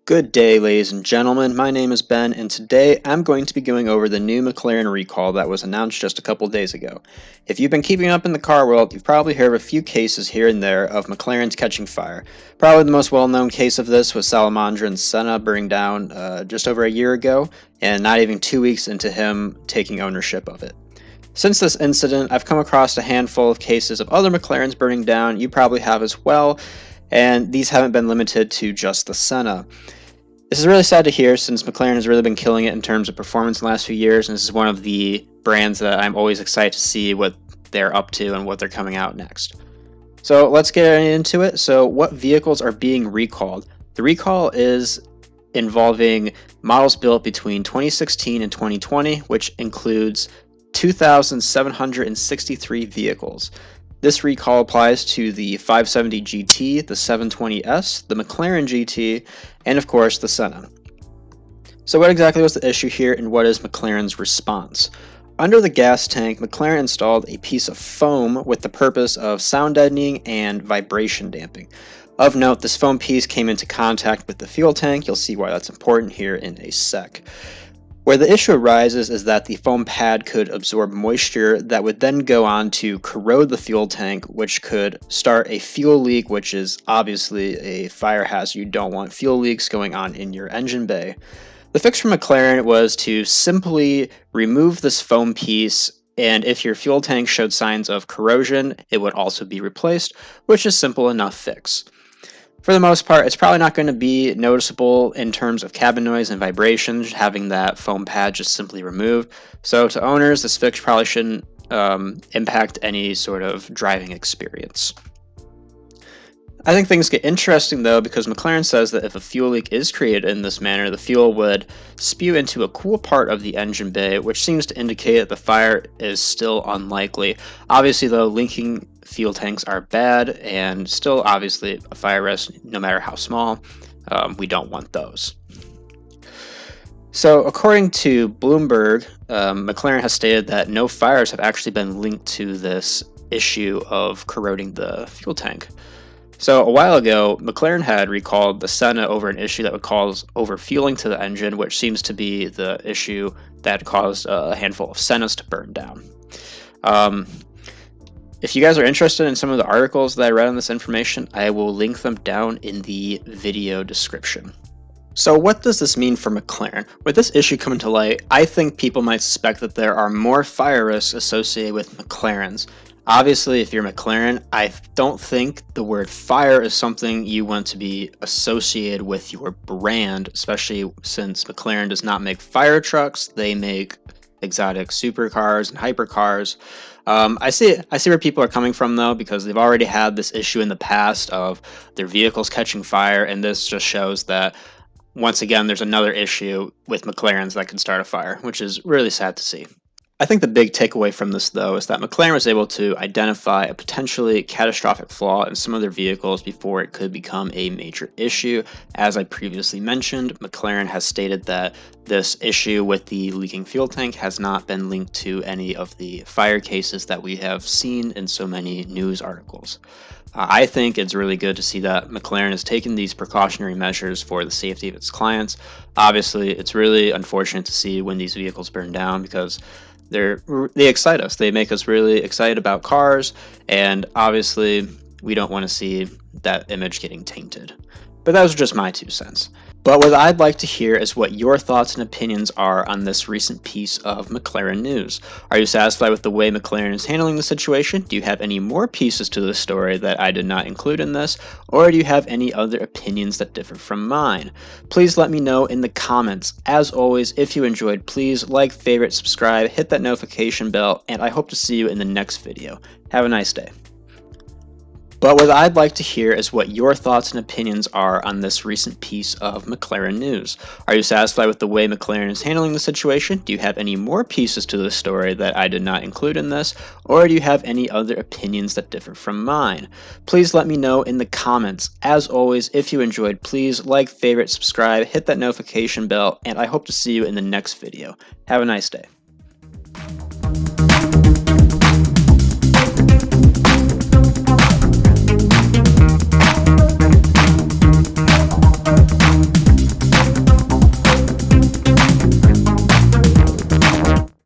Good day, ladies and gentlemen. My name is Ben, and today I'm going to be going over the new McLaren recall that was announced just a couple days ago. If you've been keeping up in the car world, you've probably heard of a few cases here and there of McLarens catching fire. Probably the most well-known case of this was Salamandra and Senna burning down just over a year ago, and not even 2 weeks into him taking ownership of it. Since this incident, I've come across a handful of cases of other McLarens burning down. You probably have as well, and these haven't been limited to just the Senna. This is really sad to hear since McLaren has really been killing it in terms of performance in the last few years, and this is one of the brands that I'm always excited to see what they're up to and what they're coming out next. So let's get into it. So what vehicles are being recalled? The recall is involving models built between 2016 and 2020, which includes 2,763 vehicles. This recall applies to the 570 GT, the 720S, the McLaren GT, and of course the Senna. So what exactly was the issue here, and what is McLaren's response? Under the gas tank, McLaren installed a piece of foam with the purpose of sound deadening and vibration damping. Of note, this foam piece came into contact with the fuel tank. You'll see why that's important here in a sec. Where the issue arises is that the foam pad could absorb moisture that would then go on to corrode the fuel tank, which could start a fuel leak, which is obviously a fire hazard. You don't want fuel leaks going on in your engine bay. The fix from McLaren was to simply remove this foam piece, and if your fuel tank showed signs of corrosion, it would also be replaced, which is simple enough fix. For the most part, it's probably not going to be noticeable in terms of cabin noise and vibrations, having that foam pad just simply removed. So to owners, this fix probably shouldn't impact any sort of driving experience. I think things get interesting though, because McLaren says that if a fuel leak is created in this manner, the fuel would spew into a cool part of the engine bay, which seems to indicate that the fire is still unlikely. Obviously though, leaking fuel tanks are bad, and still obviously a fire risk, no matter how small. We don't want those. So according to Bloomberg, McLaren has stated that no fires have actually been linked to this issue of corroding the fuel tank. So a while ago, McLaren had recalled the Senna over an issue that would cause overfueling to the engine, which seems to be the issue that caused a handful of Sennas to burn down. If you guys are interested in some of the articles that I read on this information, I will link them down in the video description. So what does this mean for McLaren? With this issue coming to light, I think people might suspect that there are more fire risks associated with McLarens. Obviously, if you're McLaren, I don't think the word fire is something you want to be associated with your brand, especially since McLaren does not make fire trucks. They make exotic supercars and hypercars. I see where people are coming from though, because they've already had this issue in the past of their vehicles catching fire, and this just shows that once again there's another issue with McLarens that can start a fire, which is really sad to see. I think the big takeaway from this, though, is that McLaren was able to identify a potentially catastrophic flaw in some of their vehicles before it could become a major issue. As I previously mentioned, McLaren has stated that this issue with the leaking fuel tank has not been linked to any of the fire cases that we have seen in so many news articles. I think it's really good to see that McLaren has taken these precautionary measures for the safety of its clients. Obviously, it's really unfortunate to see when these vehicles burn down, because they excite us. They make us really excited about cars, and obviously we don't want to see that image getting tainted. But that was just my 2 cents. But what I'd like to hear is what your thoughts and opinions are on this recent piece of McLaren news. Are you satisfied with the way McLaren is handling the situation? Do you have any more pieces to the story that I did not include in this? Or do you have any other opinions that differ from mine? Please let me know in the comments. As always, if you enjoyed, please like, favorite, subscribe, hit that notification bell, and I hope to see you in the next video. Have a nice day. But what I'd like to hear is what your thoughts and opinions are on this recent piece of McLaren news. Are you satisfied with the way McLaren is handling the situation? Do you have any more pieces to the story that I did not include in this? Or do you have any other opinions that differ from mine? Please let me know in the comments. As always, if you enjoyed, please like, favorite, subscribe, hit that notification bell, and I hope to see you in the next video. Have a nice day.